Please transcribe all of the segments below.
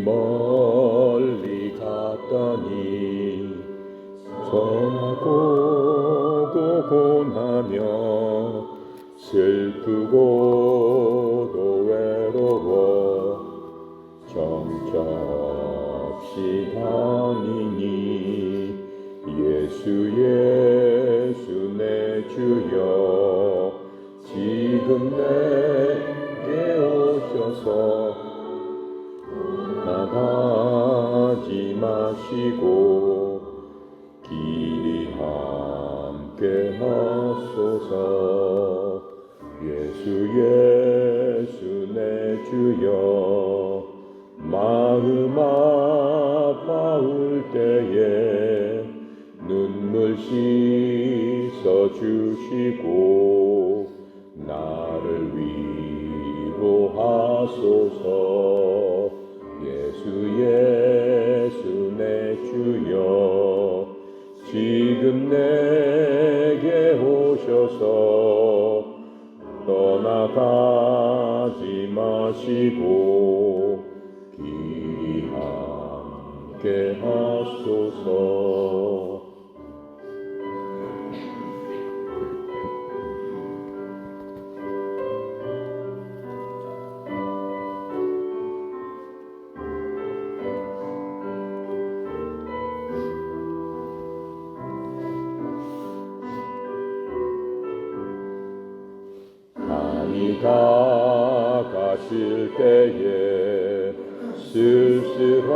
멀리 갔더니 전하고 고곤하며 슬프고도 외로워 정처없이 다니니 예수 예수 내 주여 지금 내게 오셔서 나가지 마시고 길이 함께 하소서. 예수 예수 내 주여 마음 아파올 때에 눈물 씻어 주시고 나를 위로하소서. 예수 예수 내 주여 지금 내게 오셔서 떠나가지 마시고 길이 함께 하소서. 가실 때에 쓸쓸한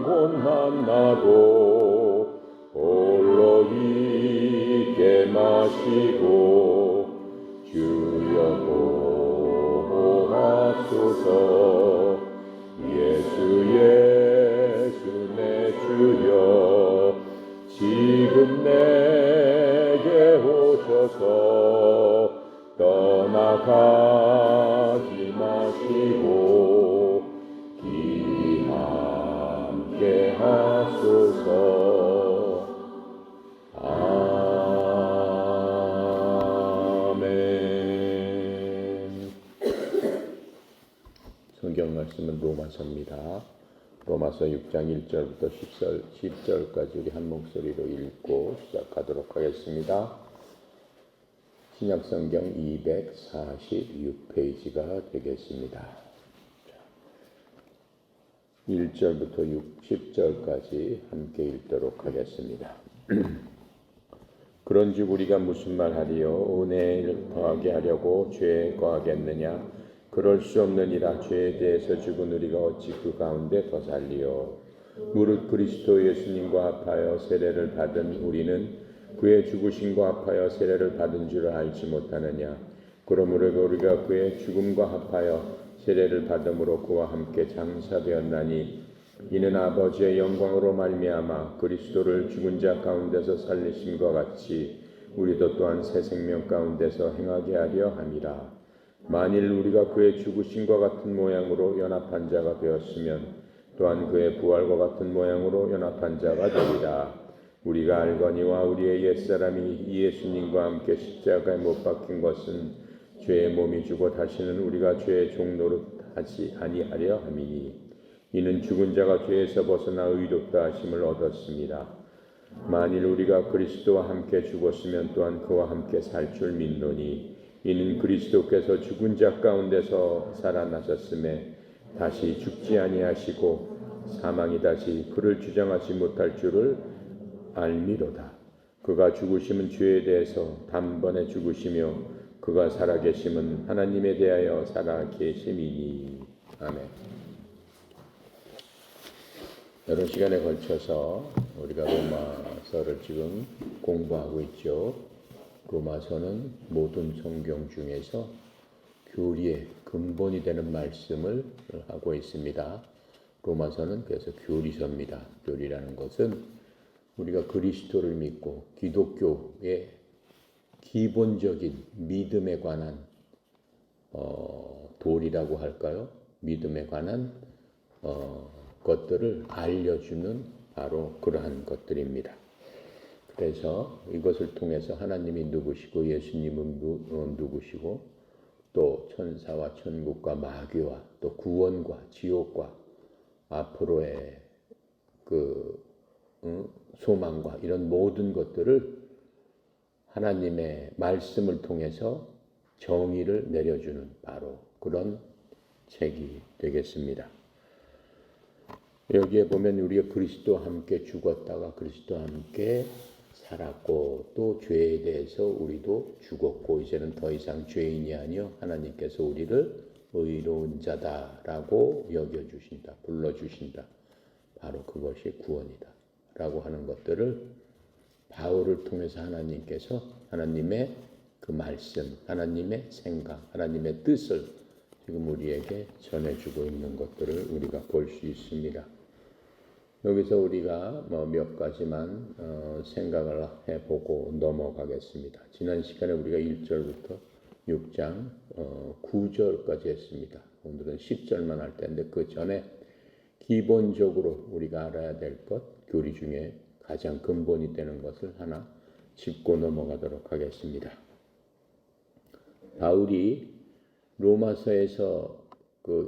고난 나도 홀로 있게 마시고 주여 보호하소서. 예수 예수 내 주여 지금 내게 오셔서 떠나가지 마시고 길이 함께 하소서. 아멘. 성경 말씀은 로마서입니다. 로마서 6장 1절부터 10절까지 우리 한 목소리로 읽고 시작하도록 하겠습니다. 신약성경 246페이지가 되겠습니다. 1절부터 10절까지 함께 읽도록 하겠습니다. 그런즉 우리가 무슨 말하리요? 은혜를 더하게 하려고 죄에 거하겠느냐? 그럴 수 없느니라. 죄에 대해서 죽은 우리가 어찌 그 가운데 더 살리요? 무릇 그리스도 예수님과 합하여 세례를 받은 우리는 그의 죽으심과 합하여 세례를 받은 줄을 알지 못하느냐? 그러므로 우리가 그의 죽음과 합하여 세례를 받음으로 그와 함께 장사되었나니 이는 아버지의 영광으로 말미암아 그리스도를 죽은 자 가운데서 살리심과 같이 우리도 또한 새 생명 가운데서 행하게 하려 함이라. 만일 우리가 그의 죽으심과 같은 모양으로 연합한 자가 되었으면 또한 그의 부활과 같은 모양으로 연합한 자가 되리라. 우리가 알거니와 우리의 옛사람이 예수님과 함께 십자가에 못 박힌 것은 죄의 몸이 주고 다시는 우리가 죄의 종노릇하지 아니하려 함이니 이는 죽은 자가 죄에서 벗어나 의롭다 하심을 얻었습니다. 만일 우리가 그리스도와 함께 죽었으면 또한 그와 함께 살 줄 믿노니 이는 그리스도께서 죽은 자 가운데서 살아나셨음에 다시 죽지 아니하시고 사망이 다시 그를 주장하지 못할 줄을 알미로다. 그가 죽으심은 죄에 대해서 단번에 죽으시며 그가 살아계심은 하나님에 대하여 살아계심이니. 아멘. 여러 시간에 걸쳐서 우리가 로마서를 지금 공부하고 있죠. 로마서는 모든 성경 중에서 교리의 근본이 되는 말씀을 하고 있습니다. 로마서는 그래서 교리서입니다. 교리라는 것은 우리가 그리스도를 믿고 기독교의 기본적인 믿음에 관한 도리라고 할까요? 믿음에 관한 것들을 알려주는 바로 그러한 것들입니다. 그래서 이것을 통해서 하나님이 누구시고 예수님은 누구시고 또 천사와 천국과 마귀와 또 구원과 지옥과 앞으로의 그 소망과 이런 모든 것들을 하나님의 말씀을 통해서 정의를 내려주는 바로 그런 책이 되겠습니다. 여기에 보면 우리가 그리스도와 함께 죽었다가 그리스도와 함께 살았고 또 죄에 대해서 우리도 죽었고 이제는 더 이상 죄인이 아니요 하나님께서 우리를 의로운 자다라고 여겨주신다. 불러주신다. 바로 그것이 구원이다. 라고 하는 것들을 바울을 통해서 하나님께서 하나님의 그 말씀, 하나님의 생각, 하나님의 뜻을 지금 우리에게 전해주고 있는 것들을 우리가 볼 수 있습니다. 여기서 우리가 몇 가지만 생각을 해보고 넘어가겠습니다. 지난 시간에 우리가 1절부터 6장 9절까지 했습니다. 오늘은 10절만 할 텐데 그 전에 기본적으로 우리가 알아야 될 것, 교리 중에 가장 근본이 되는 것을 하나 짚고 넘어가도록 하겠습니다. 바울이 로마서에서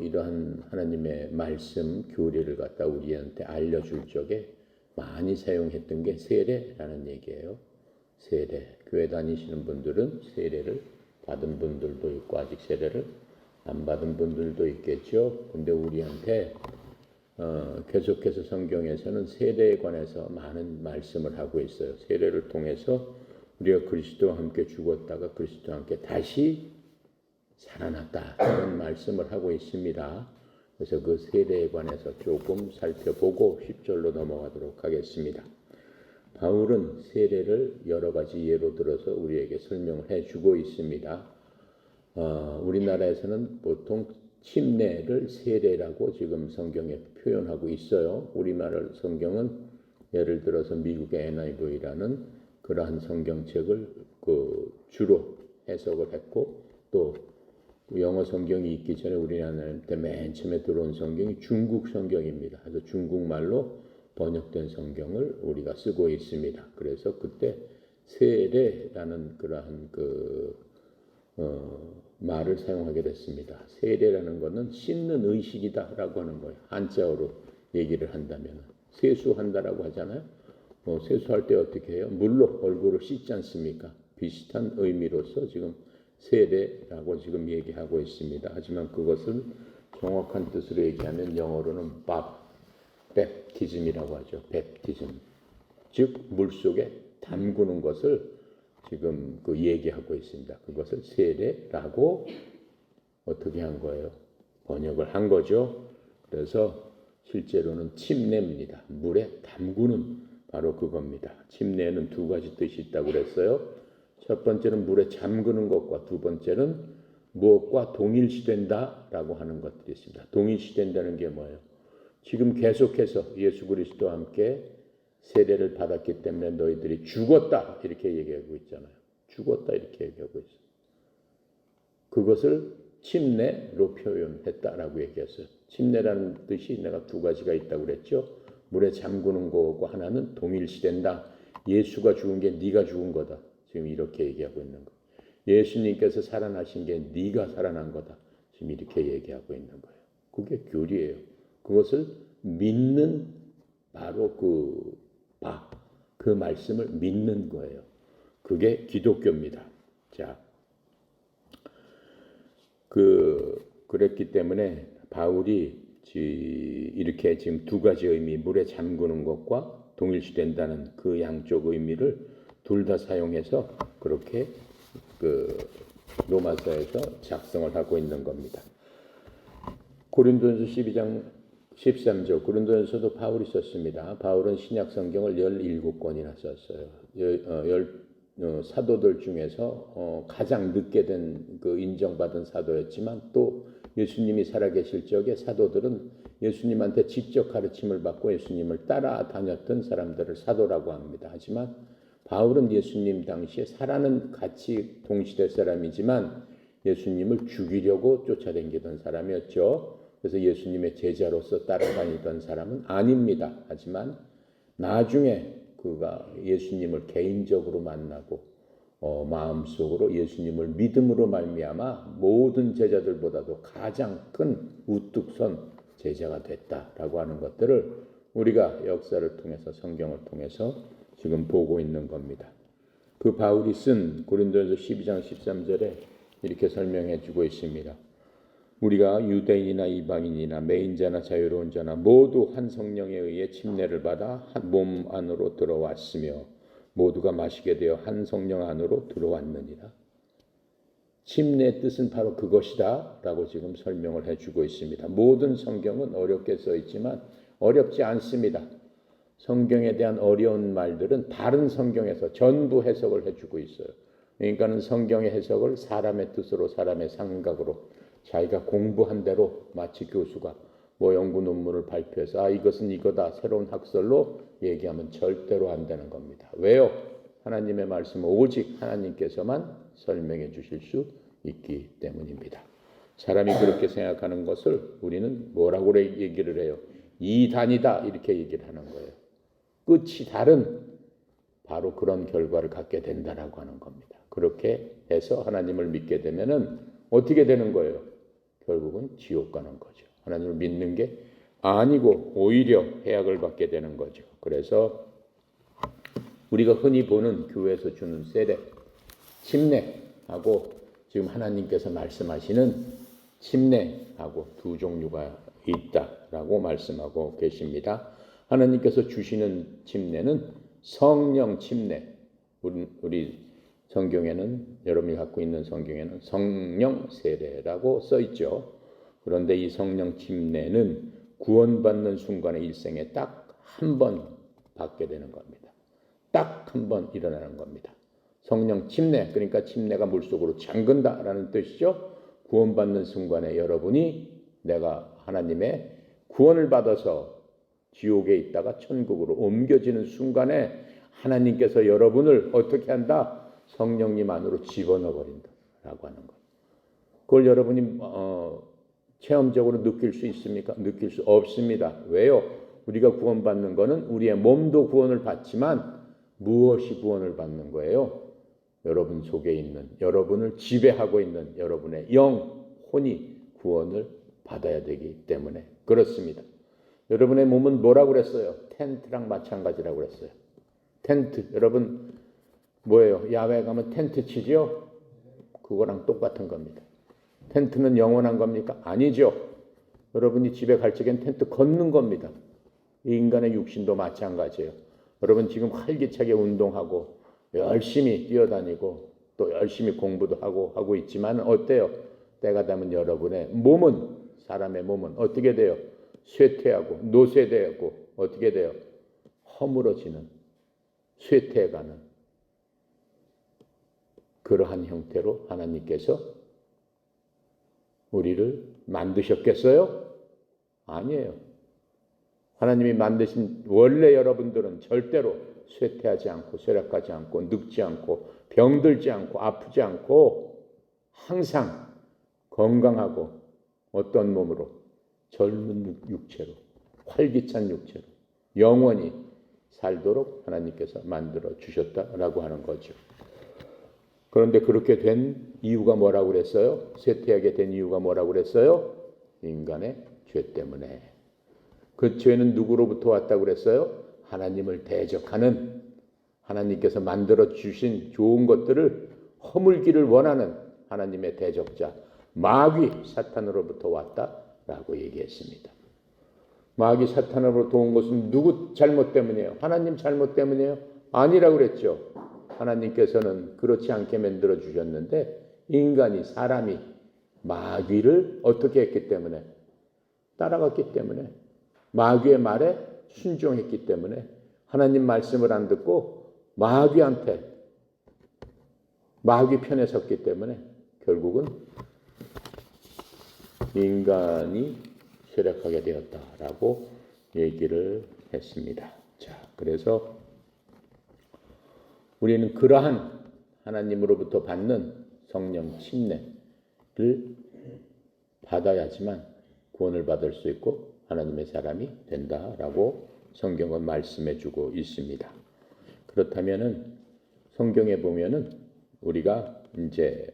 이러한 하나님의 말씀 교리를 갖다 우리한테 알려줄 적에 많이 사용했던 게 세례라는 얘기예요. 세례. 교회 다니시는 분들은 세례를 받은 분들도 있고 아직 세례를 안 받은 분들도 있겠죠. 근데 우리한테 계속해서 성경에서는 세례에 관해서 많은 말씀을 하고 있어요. 세례를 통해서 우리가 그리스도와 함께 죽었다가 그리스도와 함께 다시 살아났다. 이런 말씀을 하고 있습니다. 그래서 그 세례에 관해서 조금 살펴보고 10절로 넘어가도록 하겠습니다. 바울은 세례를 여러 가지 예로 들어서 우리에게 설명을 해주고 있습니다. 우리나라에서는 보통 침례를 세례라고 지금 성경에 표현하고 있어요. 우리말 성경은 예를 들어서 미국의 NIV라는 그러한 성경책을 주로 해석을 했고 또 영어 성경이 있기 전에 우리나라한테 맨 처음에 들어온 성경이 중국 성경입니다. 그래서 중국말로 번역된 성경을 우리가 쓰고 있습니다. 그래서 그때 세례라는 그러한 말을 사용하게 됐습니다. 세례라는 것은 씻는 의식이다라고 하는 거예요. 한자어로 얘기를 한다면 세수한다라고 하잖아요. 세수할 때 어떻게 해요? 물로 얼굴을 씻지 않습니까? 비슷한 의미로서 지금 세례라고 지금 얘기하고 있습니다. 하지만 그것을 정확한 뜻으로 얘기하면 영어로는 베프티즘이라고 하죠. 베프티즘. 즉 물속에 담그는 것을 지금 얘기하고 있습니다. 그것을 세례라고 어떻게 한 거예요? 번역을 한 거죠. 그래서 실제로는 침례입니다. 물에 담그는 바로 그겁니다. 침례에는 두 가지 뜻이 있다고 그랬어요. 첫 번째는 물에 잠그는 것과 두 번째는 무엇과 동일시된다라고 하는 것들이 있습니다. 동일시된다는 게 뭐예요? 지금 계속해서 예수 그리스도와 함께 세례를 받았기 때문에 너희들이 죽었다 이렇게 얘기하고 있잖아요. 죽었다 이렇게 얘기하고 있어요. 그것을 침례로 표현했다라고 얘기했어요. 침례라는 뜻이 내가 두 가지가 있다고 그랬죠. 물에 잠그는 거고 하나는 동일시된다. 예수가 죽은 게 네가 죽은 거다. 지금 이렇게 얘기하고 있는 거. 예수님께서 살아나신 게 네가 살아난 거다. 지금 이렇게 얘기하고 있는 거예요. 그게 교리예요. 그것을 믿는 바로 그 말씀을 믿는 거예요. 그게 기독교입니다. 자, 그랬기 때문에 바울이 이렇게 지금 두 가지 의미, 물에 잠그는 것과 동일시된다는 그 양쪽 의미를 둘 다 사용해서 그렇게 로마서에서 작성을 하고 있는 겁니다. 고린도전서 12장 13절 고린도전서도 바울이 썼습니다. 바울은 신약 성경을 17권이나 썼어요. 사도들 중에서 가장 늦게 된 인정받은 사도였지만 또 예수님이 살아계실 적에 사도들은 예수님한테 직접 가르침을 받고 예수님을 따라다녔던 사람들을 사도라고 합니다. 하지만 바울은 예수님 당시에 살아는 같이 동시대 사람이지만 예수님을 죽이려고 쫓아다니던 사람이었죠. 그래서 예수님의 제자로서 따라다니던 사람은 아닙니다. 하지만 나중에 그가 예수님을 개인적으로 만나고 마음속으로 예수님을 믿음으로 말미암아 모든 제자들보다도 가장 큰 우뚝 선 제자가 됐다라고 하는 것들을 우리가 역사를 통해서 성경을 통해서 지금 보고 있는 겁니다. 그 바울이 쓴 고린도전서 12장 13절에 이렇게 설명해 주고 있습니다. 우리가 유대인이나 이방인이나 매인자나 자유로운 자나 모두 한 성령에 의해 침례를 받아 한 몸 안으로 들어왔으며 모두가 마시게 되어 한 성령 안으로 들어왔느니라. 침례의 뜻은 바로 그것이다 라고 지금 설명을 해주고 있습니다. 모든 성경은 어렵게 써 있지만 어렵지 않습니다. 성경에 대한 어려운 말들은 다른 성경에서 전부 해석을 해주고 있어요. 그러니까는 성경의 해석을 사람의 뜻으로 사람의 생각으로 자기가 공부한 대로 마치 교수가 연구 논문을 발표해서 이것은 이거다 새로운 학설로 얘기하면 절대로 안 되는 겁니다. 왜요? 하나님의 말씀은 오직 하나님께서만 설명해 주실 수 있기 때문입니다. 사람이 그렇게 생각하는 것을 우리는 뭐라고 얘기를 해요? 이단이다 이렇게 얘기를 하는 거예요. 끝이 다른 바로 그런 결과를 갖게 된다라고 하는 겁니다. 그렇게 해서 하나님을 믿게 되면은 어떻게 되는 거예요? 결국은 지옥 가는 거죠. 하나님을 믿는 게 아니고 오히려 해악을 받게 되는 거죠. 그래서 우리가 흔히 보는 교회에서 주는 세례, 침례하고 지금 하나님께서 말씀하시는 침례하고 두 종류가 있다라고 말씀하고 계십니다. 하나님께서 주시는 침례는 성령 침례. 우리 성경에는 여러분이 갖고 있는 성경에는 성령 세례라고 써 있죠. 그런데 이 성령 침례는 구원받는 순간에 일생에 딱 한 번 받게 되는 겁니다. 딱 한 번 일어나는 겁니다. 성령 침례, 그러니까 침례가 물속으로 잠근다라는 뜻이죠. 구원받는 순간에 여러분이 내가 하나님의 구원을 받아서 지옥에 있다가 천국으로 옮겨지는 순간에 하나님께서 여러분을 어떻게 한다? 성령님 안으로 집어넣어 버린다라고 하는 것. 그걸 여러분이 체험적으로 느낄 수 있습니까? 느낄 수 없습니다. 왜요? 우리가 구원받는 것은 우리의 몸도 구원을 받지만 무엇이 구원을 받는 거예요? 여러분 속에 있는, 여러분을 지배하고 있는 여러분의 영혼이 구원을 받아야 되기 때문에 그렇습니다. 여러분의 몸은 뭐라고 그랬어요? 텐트랑 마찬가지라고 그랬어요. 텐트, 여러분 뭐예요? 야외에 가면 텐트 치죠? 그거랑 똑같은 겁니다. 텐트는 영원한 겁니까? 아니죠. 여러분이 집에 갈 적엔 텐트 걷는 겁니다. 인간의 육신도 마찬가지예요. 여러분 지금 활기차게 운동하고 열심히 뛰어다니고 또 열심히 공부도 하고 있지만 어때요? 때가 되면 여러분의 몸은, 사람의 몸은 어떻게 돼요? 쇠퇴하고 노쇠되고 어떻게 돼요? 허물어지는, 쇠퇴해가는 그러한 형태로 하나님께서 우리를 만드셨겠어요? 아니에요. 하나님이 만드신 원래 여러분들은 절대로 쇠퇴하지 않고 쇠락하지 않고 늙지 않고 병들지 않고 아프지 않고 항상 건강하고 어떤 몸으로? 젊은 육체로, 활기찬 육체로 영원히 살도록 하나님께서 만들어 주셨다라고 하는 거죠. 그런데 그렇게 된 이유가 뭐라고 그랬어요? 쇠퇴하게 된 이유가 뭐라고 그랬어요? 인간의 죄 때문에. 그 죄는 누구로부터 왔다고 그랬어요? 하나님을 대적하는, 하나님께서 만들어 주신 좋은 것들을 허물기를 원하는 하나님의 대적자 마귀 사탄으로부터 왔다라고 얘기했습니다. 마귀 사탄으로부터 온 것은 누구 잘못 때문이에요? 하나님 잘못 때문이에요? 아니라고 그랬죠. 하나님께서는 그렇지 않게 만들어 주셨는데 인간이, 사람이 마귀를 어떻게 했기 때문에? 따라갔기 때문에, 마귀의 말에 순종했기 때문에, 하나님 말씀을 안 듣고 마귀한테, 마귀 편에 섰기 때문에 결국은 인간이 쇠락하게 되었다라고 얘기를 했습니다. 자, 그래서 우리는 그러한 하나님으로부터 받는 성령 침례를 받아야지만 구원을 받을 수 있고 하나님의 사람이 된다라고 성경은 말씀해 주고 있습니다. 그렇다면은 성경에 보면은 우리가 이제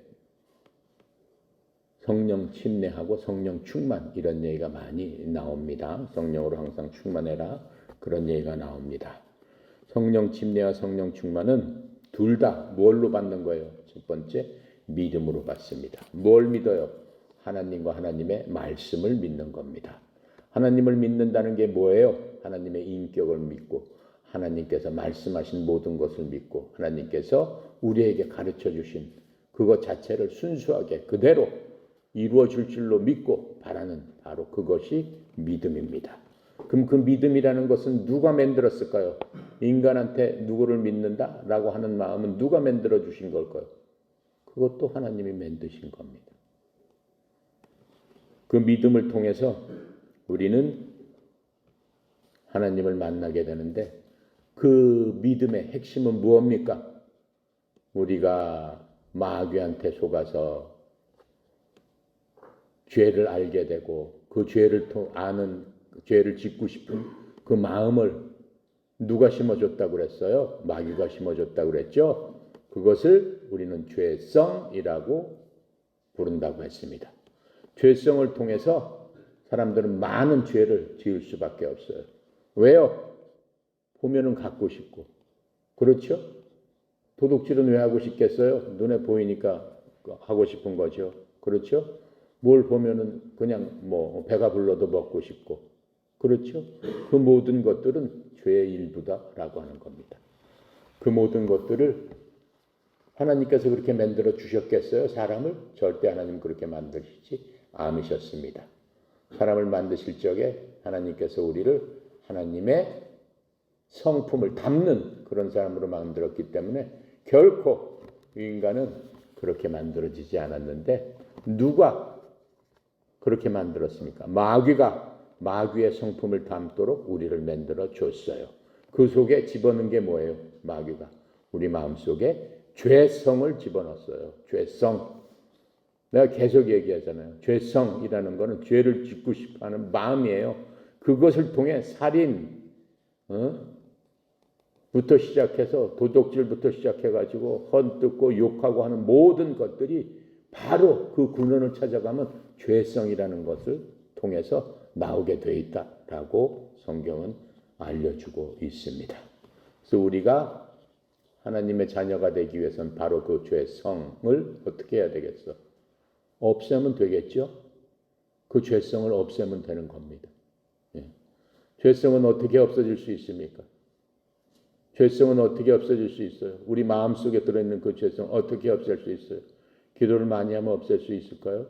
성령 침례하고 성령 충만 이런 얘기가 많이 나옵니다. 성령으로 항상 충만해라 그런 얘기가 나옵니다. 성령 침례와 성령 충만은 둘 다 뭘로 받는 거예요? 첫 번째 믿음으로 받습니다. 뭘 믿어요? 하나님과 하나님의 말씀을 믿는 겁니다. 하나님을 믿는다는 게 뭐예요? 하나님의 인격을 믿고 하나님께서 말씀하신 모든 것을 믿고 하나님께서 우리에게 가르쳐 주신 그것 자체를 순수하게 그대로 이루어 줄 줄로 믿고 바라는 바로 그것이 믿음입니다. 그럼 그 믿음이라는 것은 누가 만들었을까요? 인간한테 누구를 믿는다라고 하는 마음은 누가 만들어 주신 걸까요? 그것도 하나님이 만드신 겁니다. 그 믿음을 통해서 우리는 하나님을 만나게 되는데 그 믿음의 핵심은 무엇입니까? 우리가 마귀한테 속아서 죄를 알게 되고 그 죄를 아는 죄를 짓고 싶은 그 마음을 누가 심어줬다고 그랬어요? 마귀가 심어줬다고 그랬죠? 그것을 우리는 죄성이라고 부른다고 했습니다. 죄성을 통해서 사람들은 많은 죄를 지을 수밖에 없어요. 왜요? 보면은 갖고 싶고. 그렇죠? 도둑질은 왜 하고 싶겠어요? 눈에 보이니까 하고 싶은 거죠. 그렇죠? 뭘 보면은 그냥 뭐 배가 불러도 먹고 싶고. 그렇죠? 그 모든 것들은 죄의 일부다라고 하는 겁니다. 그 모든 것들을 하나님께서 그렇게 만들어 주셨겠어요? 사람을? 절대 하나님 그렇게 만드시지 않으셨습니다. 사람을 만드실 적에 하나님께서 우리를 하나님의 성품을 담는 그런 사람으로 만들었기 때문에 결코 인간은 그렇게 만들어지지 않았는데 누가 그렇게 만들었습니까? 마귀의 성품을 담도록 우리를 만들어 줬어요. 그 속에 집어넣은 게 뭐예요? 마귀가 우리 마음속에 죄성을 집어넣었어요. 죄성. 내가 계속 얘기하잖아요. 죄성이라는 거는 죄를 짓고 싶어하는 마음이에요. 그것을 통해 살인, 부터 시작해서 도둑질부터 시작해가지고 헛뜯고 욕하고 하는 모든 것들이 바로 그 근원을 찾아가면 죄성이라는 것을 통해서 나오게 돼 있다라고 성경은 알려주고 있습니다. 그래서 우리가 하나님의 자녀가 되기 위해서는 바로 그 죄성을 어떻게 해야 되겠어? 없애면 되겠죠? 그 죄성을 없애면 되는 겁니다. 예. 죄성은 어떻게 없어질 수 있습니까? 죄성은 어떻게 없어질 수 있어요? 우리 마음속에 들어있는 그 죄성 어떻게 없앨 수 있어요? 기도를 많이 하면 없앨 수 있을까요?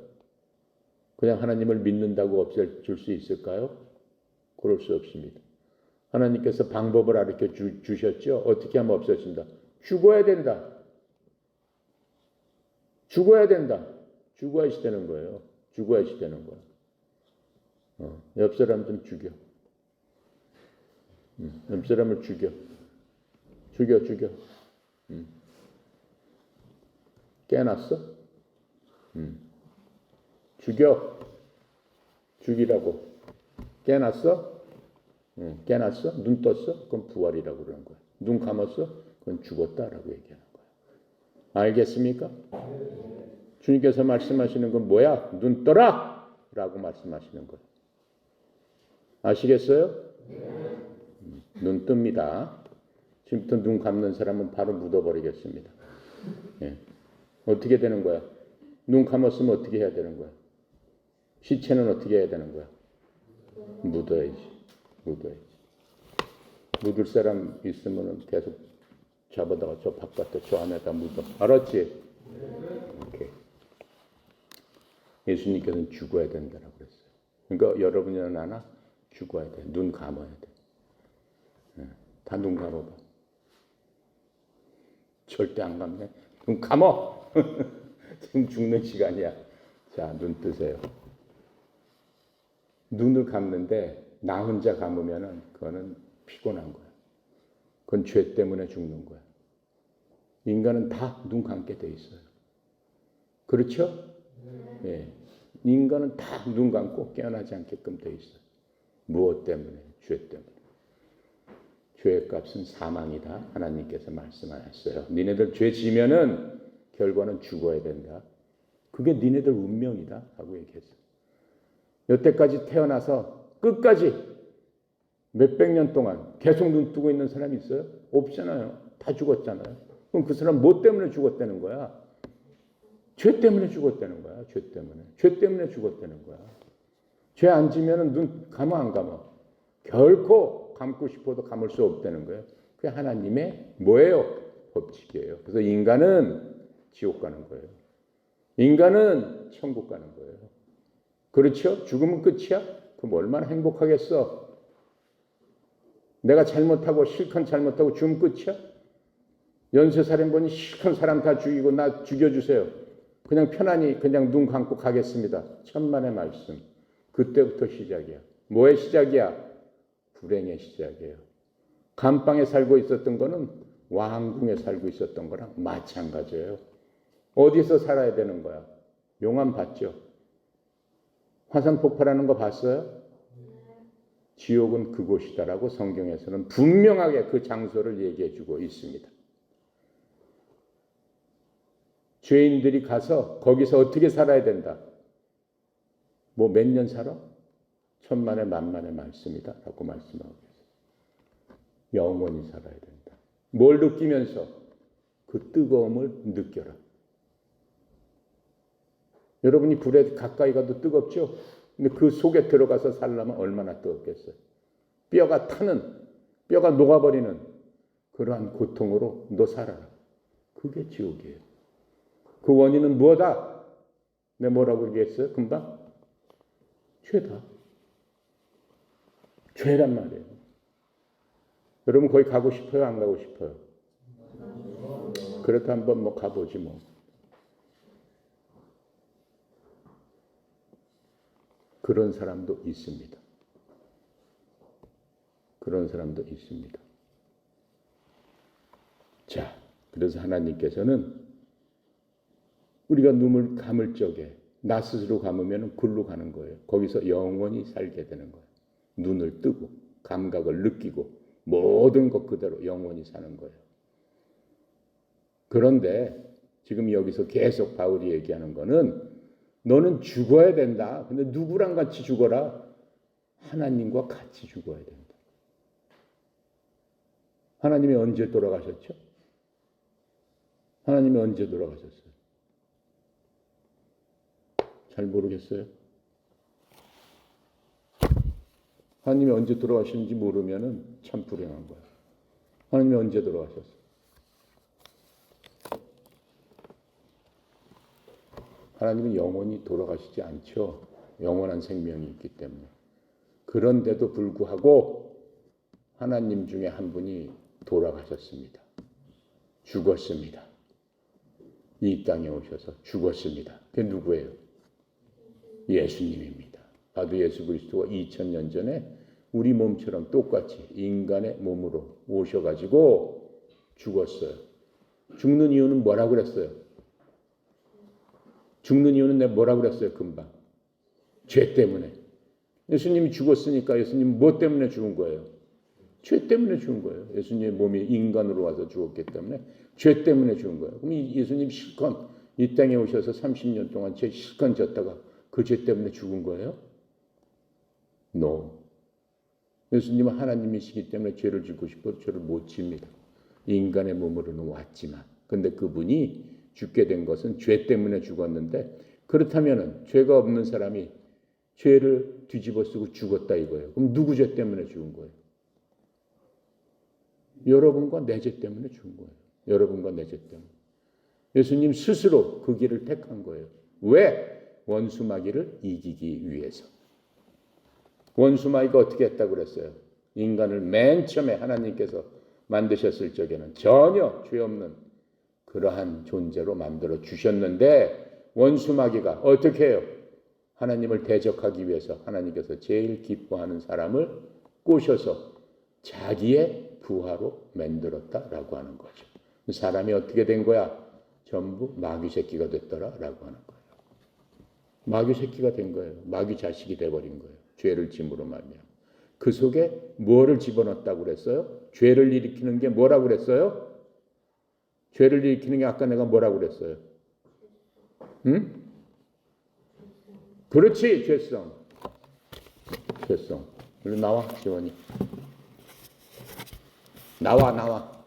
그냥 하나님을 믿는다고 없애줄 수 있을까요? 그럴 수 없습니다. 하나님께서 방법을 가르쳐 주셨죠? 어떻게 하면 없어진다? 죽어야 된다. 죽어야 된다. 죽어야지 되는 거예요. 죽어야지 되는 거야. 옆 사람 좀 죽여. 옆 사람을 죽여. 죽여. 깨났어? 죽이라고. 깨났어? 깨났어? 눈 떴어? 그건 부활이라고 그러는 거야. 눈 감았어? 그건 죽었다라고 얘기하는 거야. 알겠습니까? 주님께서 말씀하시는 건 뭐야? 눈 떠라! 라고 말씀하시는 거예요. 아시겠어요? 눈 뜹니다. 지금부터 눈 감는 사람은 바로 묻어버리겠습니다. 예. 어떻게 되는 거야? 눈 감았으면 어떻게 해야 되는 거야? 시체는 어떻게 해야 되는 거야? 묻어야지. 묻을 사람 있으면 계속 잡아다가 저 바깥에 저 안에다 묻어. 알았지? 오케이. 예수님께서는 죽어야 된다고 그랬어요. 그러니까 여러분이나 나나 죽어야 돼. 눈 감아야 돼. 다 눈 감아봐. 절대 안 감네. 눈 감어. 지금 죽는 시간이야. 자, 눈 뜨세요. 눈을 감는데 나 혼자 감으면은 그거는 피곤한 거야. 그건 죄 때문에 죽는 거야. 인간은 다 눈 감게 돼 있어요. 그렇죠? 예. 인간은 다 눈 감고 깨어나지 않게끔 돼 있어요. 무엇 때문에? 죄 때문에. 죄의 값은 사망이다. 하나님께서 말씀하셨어요. 니네들 죄 지면은 결과는 죽어야 된다. 그게 니네들 운명이다 하고 얘기했어. 여태까지 태어나서 끝까지 몇백 년 동안 계속 눈 뜨고 있는 사람이 있어요? 없잖아요. 다 죽었잖아요. 그럼 그 사람 뭐 때문에 죽었다는 거야? 죄 때문에 죽었다는 거야. 죄 때문에. 죄 때문에 죽었다는 거야. 죄 안 지면 눈 감아 안 감아? 결코 감고 싶어도 감을 수 없다는 거예요. 그게 하나님의 뭐예요? 법칙이에요. 그래서 인간은 지옥 가는 거예요. 인간은 천국 가는 거예요. 그렇죠? 죽으면 끝이야? 그럼 얼마나 행복하겠어? 내가 잘못하고 실컷 잘못하고 죽으면 끝이야? 연쇄살인범이 실컷 사람 다 죽이고 나 죽여주세요. 그냥 편안히 그냥 눈 감고 가겠습니다. 천만의 말씀. 그때부터 시작이야. 뭐의 시작이야? 불행의 시작이에요. 감방에 살고 있었던 거는 왕궁에 살고 있었던 거랑 마찬가지예요. 어디서 살아야 되는 거야? 용암 봤죠? 화산 폭발하는 거 봤어요? 지옥은 그곳이다라고 성경에서는 분명하게 그 장소를 얘기해 주고 있습니다. 죄인들이 가서 거기서 어떻게 살아야 된다? 뭐 몇 년 살아? 천만의 만만의 말씀이다 라고 말씀하고 있어요. 영원히 살아야 된다. 뭘 느끼면서? 그 뜨거움을 느껴라. 여러분이 불에 가까이 가도 뜨겁죠? 근데 그 속에 들어가서 살려면 얼마나 뜨겁겠어요? 뼈가 타는, 뼈가 녹아버리는 그러한 고통으로 너 살아라. 그게 지옥이에요. 그 원인은 뭐다? 내가 뭐라고 얘기했어요? 금방? 죄다. 죄란 말이에요. 여러분 거기 가고 싶어요? 안 가고 싶어요? 그렇다 한번 뭐 가보지 뭐. 그런 사람도 있습니다. 그런 사람도 있습니다. 자, 그래서 하나님께서는 우리가 눈을 감을 적에 나 스스로 감으면 굴로 가는 거예요. 거기서 영원히 살게 되는 거예요. 눈을 뜨고 감각을 느끼고 모든 것 그대로 영원히 사는 거예요. 그런데 지금 여기서 계속 바울이 얘기하는 거는 너는 죽어야 된다. 근데 누구랑 같이 죽어라? 하나님과 같이 죽어야 된다. 하나님이 언제 돌아가셨죠? 하나님이 언제 돌아가셨어요? 잘 모르겠어요. 하나님이 언제 돌아가셨는지 모르면 참 불행한 거예요. 하나님이 언제 돌아가셨어요? 하나님은 영원히 돌아가시지 않죠. 영원한 생명이 있기 때문에. 그런데도 불구하고 하나님 중에 한 분이 돌아가셨습니다. 죽었습니다. 이 땅에 오셔서 죽었습니다. 그게 누구예요? 예수님입니다. 나도 예수 그리스도가 2000년 전에 우리 몸처럼 똑같이 인간의 몸으로 오셔가지고 죽었어요. 죽는 이유는 뭐라고 그랬어요? 죽는 이유는 내가 뭐라고 그랬어요? 금방. 죄 때문에. 예수님이 죽었으니까 예수님 뭐 때문에 죽은 거예요? 죄 때문에 죽은 거예요. 예수님의 몸이 인간으로 와서 죽었기 때문에 죄 때문에 죽은 거예요. 그럼 예수님 실컷 이 땅에 오셔서 30년 동안 죄 실컷 졌다가 그 죄 때문에 죽은 거예요? No. 예수님은 하나님이시기 때문에 죄를 짓고 싶어도 죄를 못 집니다. 인간의 몸으로는 왔지만. 근데 그분이 죽게 된 것은 죄 때문에 죽었는데 그렇다면 죄가 없는 사람이 죄를 뒤집어 쓰고 죽었다 이거예요. 그럼 누구 죄 때문에 죽은 거예요? 여러분과 내 죄 때문에 죽은 거예요. 여러분과 내 죄 때문에. 예수님 스스로 그 길을 택한 거예요. 왜? 원수마귀를 이기기 위해서. 원수마귀가 어떻게 했다고 그랬어요? 인간을 맨 처음에 하나님께서 만드셨을 적에는 전혀 죄 없는 그러한 존재로 만들어 주셨는데 원수마귀가 어떻게 해요? 하나님을 대적하기 위해서 하나님께서 제일 기뻐하는 사람을 꼬셔서 자기의 부하로 만들었다라고 하는 거죠. 사람이 어떻게 된 거야? 전부 마귀 새끼가 됐더라라고 하는 거예요. 마귀 새끼가 된 거예요. 마귀 자식이 돼버린 거예요. 죄를 짐으로 말미암아. 그 속에 뭐를 집어넣었다고 그랬어요? 죄를 일으키는 게 뭐라고 그랬어요? 죄를 일으키는 게 아까 내가 뭐라고 그랬어요? 응? 그렇지, 죄성. 죄성. 일로 나와, 지원이. 나와.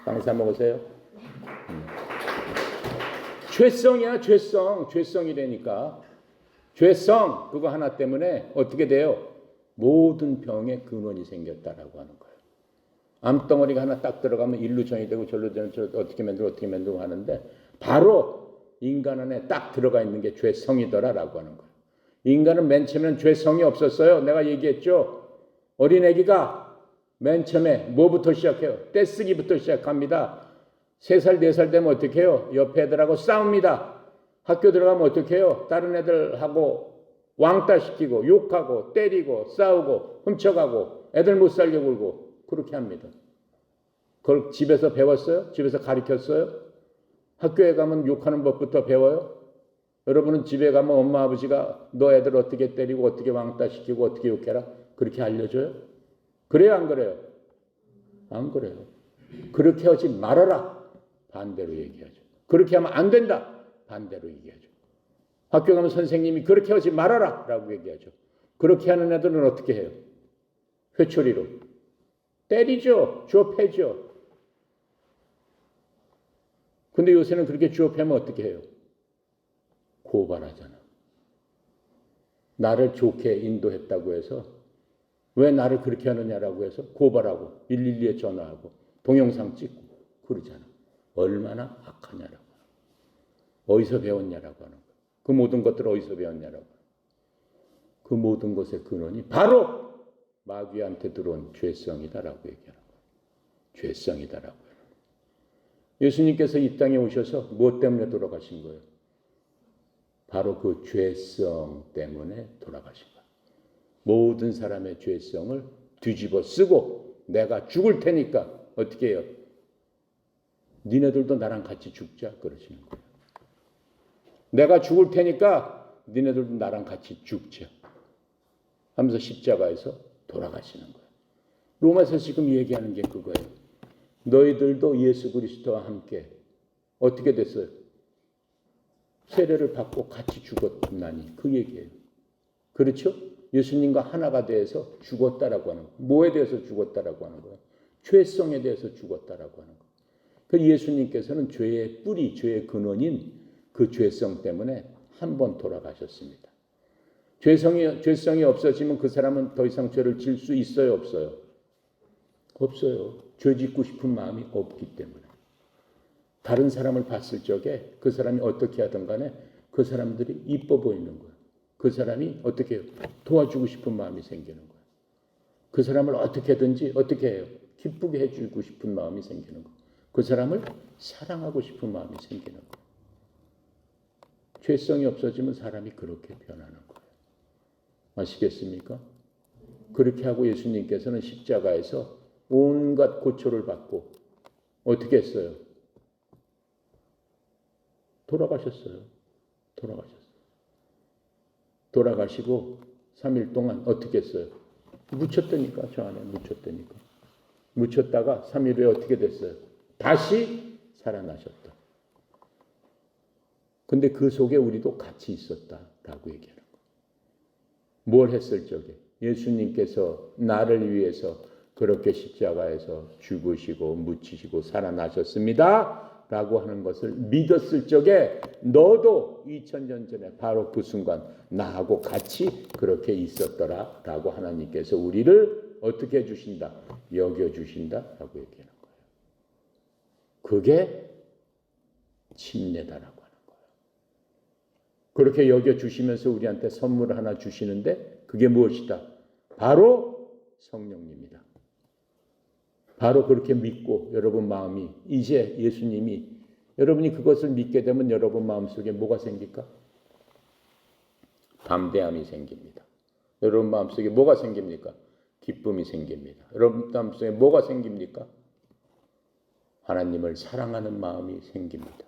빵 사 먹으세요. 죄성이야, 죄성. 죄성이라니까. 죄성, 그거 하나 때문에 어떻게 돼요? 모든 병의 근원이 생겼다라고 하는 거예요. 암덩어리가 하나 딱 들어가면 일로 전이 되고 절로 되고 어떻게 만들고 하는데 바로 인간 안에 딱 들어가 있는 게 죄성이더라라고 하는 거예요. 인간은 맨 처음에는 죄성이 없었어요. 내가 얘기했죠. 어린애기가 맨 처음에 뭐부터 시작해요? 떼쓰기부터 시작합니다. 3살, 4살 되면 어떻게 해요? 옆에 애들하고 싸웁니다. 학교 들어가면 어떻게 해요? 다른 애들하고 왕따시키고 욕하고 때리고 싸우고 훔쳐가고 애들 못 살게 굴고 그렇게 합니다. 그걸 집에서 배웠어요? 집에서 가르쳤어요? 학교에 가면 욕하는 법부터 배워요? 여러분은 집에 가면 엄마 아버지가 너 애들 어떻게 때리고 어떻게 왕따시키고 어떻게 욕해라? 그렇게 알려줘요? 그래요 안 그래요? 안 그래요. 그렇게 하지 말아라. 반대로 얘기하죠. 그렇게 하면 안 된다. 반대로 얘기하죠. 학교 가면 선생님이 그렇게 하지 말아라 라고 얘기하죠. 그렇게 하는 애들은 어떻게 해요? 회초리로 때리죠. 주워 패죠. 근데 요새는 그렇게 주워 패면 어떻게 해요? 고발하잖아. 나를 좋게 인도했다고 해서 왜 나를 그렇게 하느냐라고 해서 고발하고 112에 전화하고 동영상 찍고 그러잖아. 얼마나 악하냐라고. 어디서 배웠냐라고 하는 거야. 그 모든 것들을 어디서 배웠냐라고. 그 모든 것의 근원이 바로 마귀한테 들어온 죄성이다라고 얘기하는 거예요. 죄성이다라고 하는 거예요. 예수님께서 이 땅에 오셔서 무엇 때문에 돌아가신 거예요? 바로 그 죄성 때문에 돌아가신 거예요. 모든 사람의 죄성을 뒤집어 쓰고 내가 죽을 테니까 어떻게 해요? 니네들도 나랑 같이 죽자 그러시는 거예요. 내가 죽을 테니까 니네들도 나랑 같이 죽자 하면서 십자가에서 돌아가시는 거예요. 로마서 지금 얘기하는 게 그거예요. 너희들도 예수 그리스도와 함께 어떻게 됐어요? 세례를 받고 같이 죽었나니 그 얘기예요. 그렇죠? 예수님과 하나가 되어서 죽었다라고 하는 거예요. 뭐에 대해서 죽었다라고 하는 거예요? 죄성에 대해서 죽었다라고 하는 거예요. 그 예수님께서는 죄의 뿌리, 죄의 근원인 그 죄성 때문에 한 번 돌아가셨습니다. 죄성이 없어지면 그 사람은 더 이상 죄를 질 수 있어요, 없어요? 없어요. 죄 짓고 싶은 마음이 없기 때문에. 다른 사람을 봤을 적에 그 사람이 어떻게 하든 간에 그 사람들이 이뻐 보이는 거예요. 그 사람이 어떻게 해요? 도와주고 싶은 마음이 생기는 거예요. 그 사람을 어떻게든지 어떻게 해요? 기쁘게 해주고 싶은 마음이 생기는 거예요. 그 사람을 사랑하고 싶은 마음이 생기는 거예요. 죄성이 없어지면 사람이 그렇게 변하는 거예요. 아시겠습니까? 그렇게 하고 예수님께서는 십자가에서 온갖 고초를 받고 어떻게 했어요? 돌아가셨어요. 돌아가시고 3일 동안 어떻게 했어요? 묻혔다니까. 저 안에 묻혔다니까. 묻혔다가 3일 후에 어떻게 됐어요? 다시 살아나셨다. 근데 그 속에 우리도 같이 있었다라고 얘기하는 거예요. 뭘 했을 적에? 예수님께서 나를 위해서 그렇게 십자가에서 죽으시고 묻히시고 살아나셨습니다. 라고 하는 것을 믿었을 적에 너도 2000년 전에 바로 그 순간 나하고 같이 그렇게 있었더라 라고 하나님께서 우리를 어떻게 해주신다? 여겨주신다 라고 얘기하는 거예요. 그게 침례다라고 하는 거예요. 그렇게 여겨주시면서 우리한테 선물을 하나 주시는데 그게 무엇이다? 바로 성령님이다. 바로 그렇게 믿고 여러분 마음이 이제 예수님이 여러분이 그것을 믿게 되면 여러분 마음속에 뭐가 생길까? 담대함이 생깁니다. 여러분 마음속에 뭐가 생깁니까? 기쁨이 생깁니다. 여러분 마음속에 뭐가 생깁니까? 하나님을 사랑하는 마음이 생깁니다.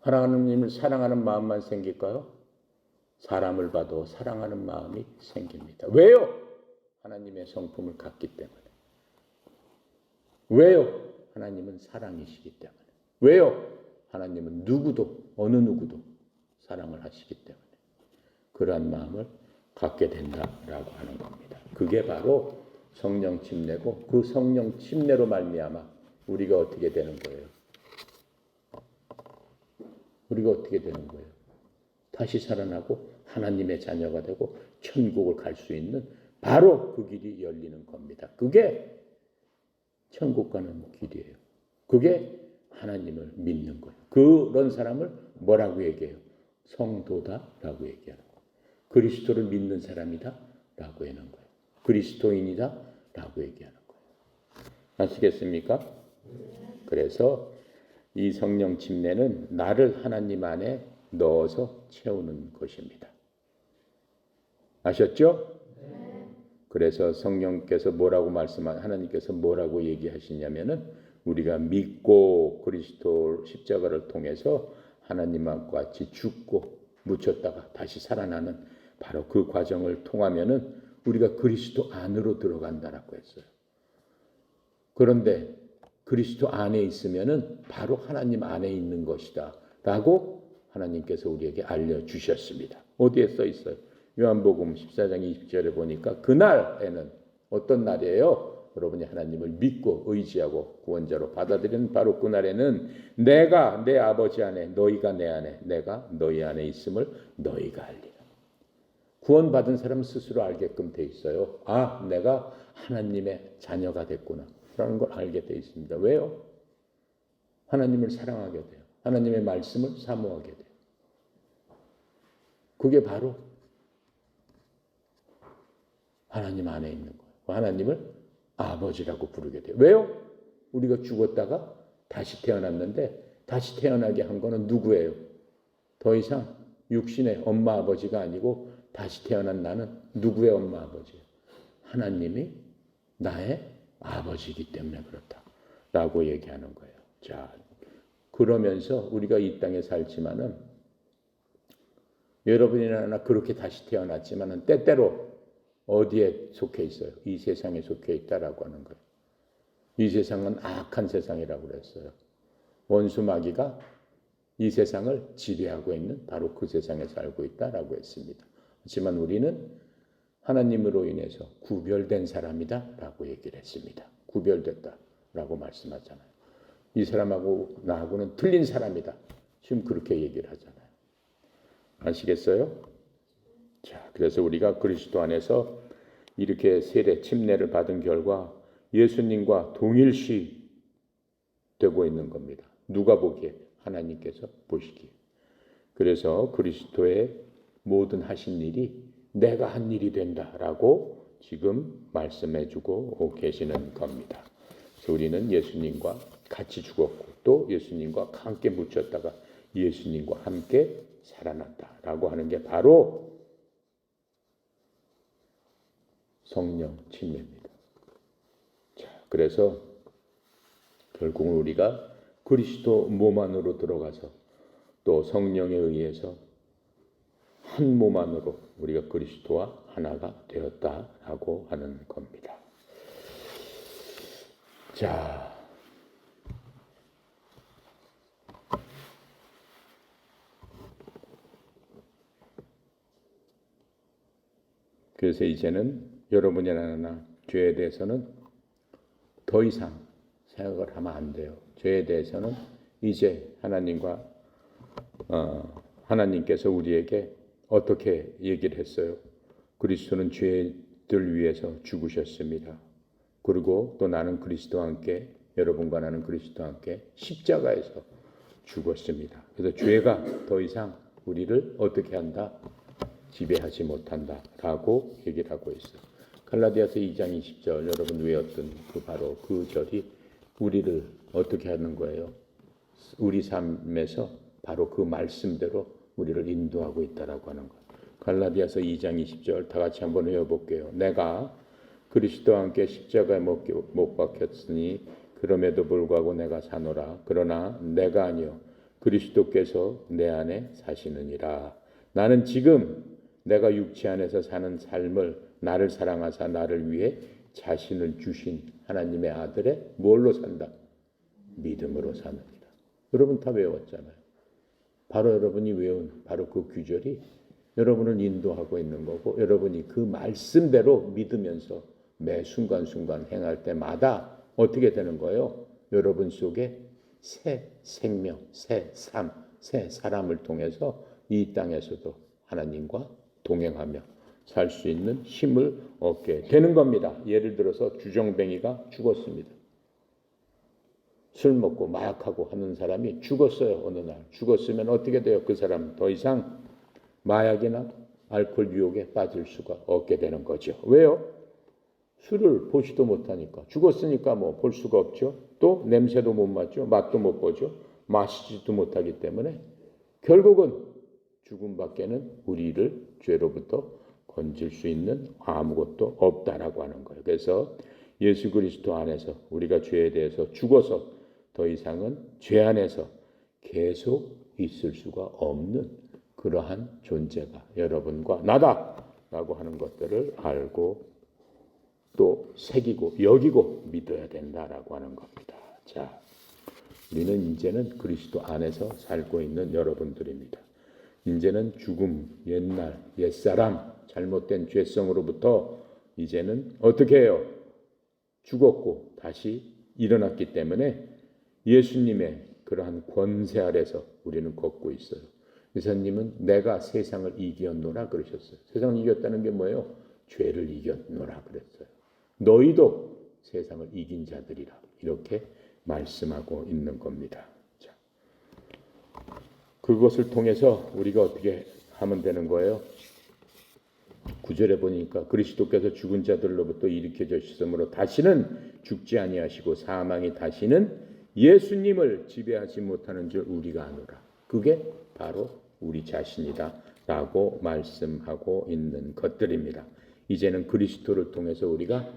하나님을 사랑하는 마음만 생길까요? 사람을 봐도 사랑하는 마음이 생깁니다. 왜요? 하나님의 성품을 갖기 때문에. 왜요? 하나님은 사랑이시기 때문에. 왜요? 하나님은 누구도 어느 누구도 사랑을 하시기 때문에 그러한 마음을 갖게 된다라고 하는 겁니다. 그게 바로 성령 침례고 그 성령 침례로 말미암아 우리가 어떻게 되는 거예요? 우리가 어떻게 되는 거예요? 다시 살아나고 하나님의 자녀가 되고 천국을 갈 수 있는 바로 그 길이 열리는 겁니다. 그게 천국 가는 길이에요. 그게 하나님을 믿는 거예요. 그런 사람을 뭐라고 얘기해요? 성도다라고 얘기하는 거예요. 그리스도를 믿는 사람이다라고 하는 거예요. 그리스도인이다라고 얘기하는 거예요. 아시겠습니까? 그래서 이 성령 침례는 나를 하나님 안에 넣어서 채우는 것입니다. 아셨죠? 그래서 성령께서 뭐라고 하나님께서 뭐라고 얘기하시냐면은 우리가 믿고 그리스도 십자가를 통해서 하나님과 같이 죽고 묻혔다가 다시 살아나는 바로 그 과정을 통하면은 우리가 그리스도 안으로 들어간다라고 했어요. 그런데 그리스도 안에 있으면은 바로 하나님 안에 있는 것이다라고 하나님께서 우리에게 알려주셨습니다. 어디에 써 있어요? 요한복음 14장 20절에 보니까 그날에는 어떤 날이에요? 여러분이 하나님을 믿고 의지하고 구원자로 받아들이는 바로 그날에는 내가 내 아버지 안에 너희가 내 안에 내가 너희 안에 있음을 너희가 알리라. 구원받은 사람은 스스로 알게끔 돼 있어요. 아, 내가 하나님의 자녀가 됐구나 라는 걸 알게 돼 있습니다. 왜요? 하나님을 사랑하게 돼요. 하나님의 말씀을 사모하게 돼요. 그게 바로 하나님 안에 있는 거예요. 하나님을 아버지라고 부르게 돼요. 왜요? 우리가 죽었다가 다시 태어났는데 다시 태어나게 한 거는 누구예요? 더 이상 육신의 엄마 아버지가 아니고 다시 태어난 나는 누구의 엄마 아버지예요? 하나님이 나의 아버지이기 때문에 그렇다라고 얘기하는 거예요. 자, 그러면서 우리가 이 땅에 살지만은 여러분이나 나 그렇게 다시 태어났지만은 때때로 어디에 속해 있어요? 이 세상에 속해 있다라고 하는 거예요. 이 세상은 악한 세상이라고 그랬어요. 원수 마귀가 이 세상을 지배하고 있는 바로 그 세상에 살고 있다라고 했습니다. 하지만 우리는 하나님으로 인해서 구별된 사람이다라고 얘기를 했습니다. 구별됐다라고 말씀하잖아요. 이 사람하고 나하고는 틀린 사람이다. 지금 그렇게 얘기를 하잖아요. 아시겠어요? 자, 그래서 우리가 그리스도 안에서 이렇게 세례 침례를 받은 결과 예수님과 동일시 되고 있는 겁니다. 누가 보기에? 하나님께서 보시기에. 그래서 그리스도의 모든 하신 일이 내가 한 일이 된다라고 지금 말씀해주고 계시는 겁니다. 그래서 우리는 예수님과 같이 죽었고 또 예수님과 함께 묻혔다가 예수님과 함께 살아났다라고 하는 게 바로 성령 침례입니다. 자, 그래서 결국은 우리가 그리스도 몸 안으로 들어가서 또 성령에 의해서 한 몸 안으로 우리가 그리스도와 하나가 되었다라고 하는 겁니다. 자, 그래서 이제는 여러분이나 나 죄에 대해서는 더 이상 생각을 하면 안 돼요. 죄에 대해서는 이제 하나님께서 우리에게 어떻게 얘기를 했어요? 그리스도는 죄들 위해서 죽으셨습니다. 그리고 또 나는 그리스도와 함께 여러분과 나는 그리스도와 함께 십자가에서 죽었습니다. 그래서 죄가 더 이상 우리를 어떻게 한다? 지배하지 못한다라고 얘기를 하고 있어요. 갈라디아서 2장 20절 여러분 외웠던 바로 그 절이 우리를 어떻게 하는 거예요? 우리 삶에서 바로 그 말씀대로 우리를 인도하고 있다라고 하는 거예요. 갈라디아서 2장 20절 다 같이 한번 외워볼게요. 내가 그리스도와 함께 십자가에 못 박혔으니 그럼에도 불구하고 내가 사노라. 그러나 내가 아니요 그리스도께서 내 안에 사시느니라. 나는 지금 내가 육체 안에서 사는 삶을 나를 사랑하사 나를 위해 자신을 주신 하나님의 아들의 뭘로 산다? 믿음으로 사느니라. 여러분 다 외웠잖아요. 바로 여러분이 외운 바로 그 규절이 여러분을 인도하고 있는 거고, 여러분이 그 말씀대로 믿으면서 매 순간순간 행할 때마다 어떻게 되는 거예요? 여러분 속에 새 생명, 새 삶, 새 사람을 통해서 이 땅에서도 하나님과 동행하며 살 수 있는 힘을 얻게 되는 겁니다. 예를 들어서 주정뱅이가 죽었습니다. 술 먹고 마약하고 하는 사람이 죽었어요. 어느 날 죽었으면 어떻게 돼요? 그 사람은 더 이상 마약이나 알코올 유혹에 빠질 수가 없게 되는 거죠. 왜요? 술을 보지도 못하니까. 죽었으니까 뭐 볼 수가 없죠. 또 냄새도 못 맡죠. 맛도 못 보죠. 마시지도 못하기 때문에 결국은 죽음밖에는 우리를 죄로부터 건질 수 있는 아무것도 없다라고 하는 거예요. 그래서 예수 그리스도 안에서 우리가 죄에 대해서 죽어서 더 이상은 죄 안에서 계속 있을 수가 없는 그러한 존재가 여러분과 나다라고 하는 것들을 알고 또 새기고 여기고 믿어야 된다라고 하는 겁니다. 자, 우리는 이제는 그리스도 안에서 살고 있는 여러분들입니다. 이제는 죽음, 옛날, 옛사람, 잘못된 죄성으로부터 이제는 어떻게 해요? 죽었고 다시 일어났기 때문에 예수님의 그러한 권세 아래서 우리는 걷고 있어요. 예수님은 내가 세상을 이겼노라 그러셨어요. 세상을 이겼다는 게 뭐예요? 죄를 이겼노라 그랬어요. 너희도 세상을 이긴 자들이라 이렇게 말씀하고 있는 겁니다. 자, 그것을 통해서 우리가 어떻게 하면 되는 거예요? 9절에 보니까 그리스도께서 죽은 자들로부터 일으켜 주셨으므로 다시는 죽지 아니하시고 사망이 다시는 예수님을 지배하지 못하는 줄 우리가 아노라. 그게 바로 우리 자신이다라고 말씀하고 있는 것들입니다. 이제는 그리스도를 통해서 우리가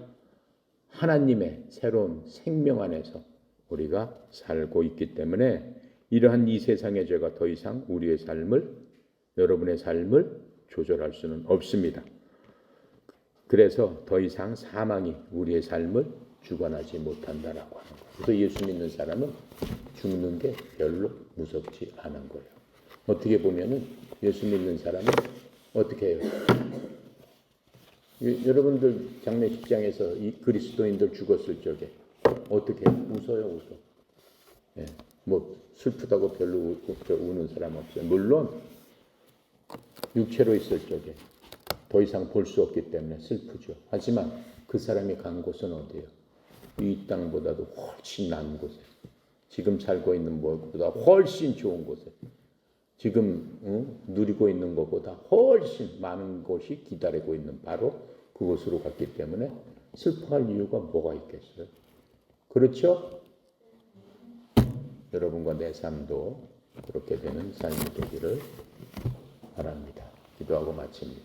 하나님의 새로운 생명 안에서 우리가 살고 있기 때문에 이러한 이 세상의 죄가 더 이상 우리의 삶을, 여러분의 삶을 조절할 수는 없습니다. 그래서 더 이상 사망이 우리의 삶을 주관하지 못한다라고 하는 거예요. 그래서 예수 믿는 사람은 죽는 게 별로 무섭지 않은 거예요. 어떻게 보면은 예수 믿는 사람은 어떻게 해요? 여러분들 장례식장에서 이 그리스도인들 죽었을 적에 어떻게 해요? 웃어요, 웃어. 예, 뭐 슬프다고 별로 우는 사람 없어요. 물론 육체로 있을 적에 더 이상 볼 수 없기 때문에 슬프죠. 하지만 그 사람이 간 곳은 어디예요? 이 땅보다도 훨씬 나은 곳에, 지금 살고 있는 것보다 훨씬 좋은 곳에, 지금 누리고 있는 것보다 훨씬 많은 것이 기다리고 있는 바로 그곳으로 갔기 때문에 슬퍼할 이유가 뭐가 있겠어요? 그렇죠? 여러분과 내 삶도 그렇게 되는 삶이 되기를 바랍니다. 기도하고 마칩니다.